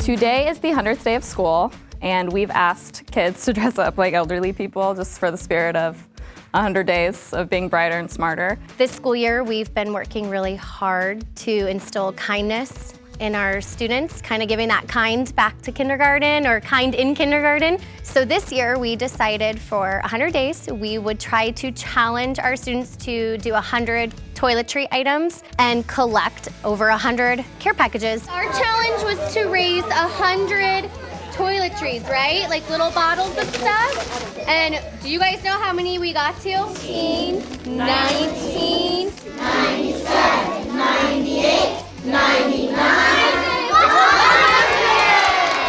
Today is the 100th day of school, and we've asked kids to dress up like elderly people just for the spirit of 100 days of being brighter and smarter. This school year, we've been working really hard to instill kindness in our students, kind of giving that kind back to kindergarten or kind in kindergarten. So this year we decided for 100 days we would try to challenge our students to do 100 toiletry items and collect over 100 care packages. Our challenge was to raise 100 toiletries, right? Like little bottles of stuff. And do you guys know how many we got to? 18, 19, 97, 98, 99.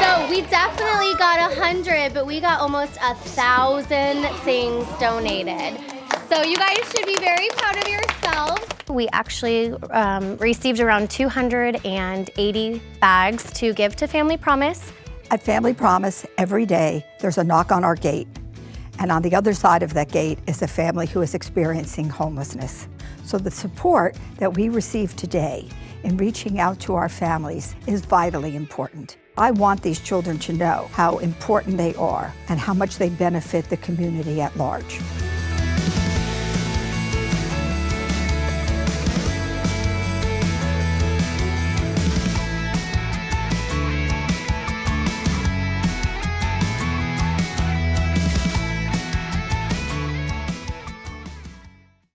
So we definitely got 100, but we got almost 1,000 things donated. So you guys should be very proud of yourselves. We actually received around 280 bags to give to Family Promise. At Family Promise, every day there's a knock on our gate. And on the other side of that gate is a family who is experiencing homelessness. So the support that we receive today in reaching out to our families is vitally important. I want these children to know how important they are and how much they benefit the community at large.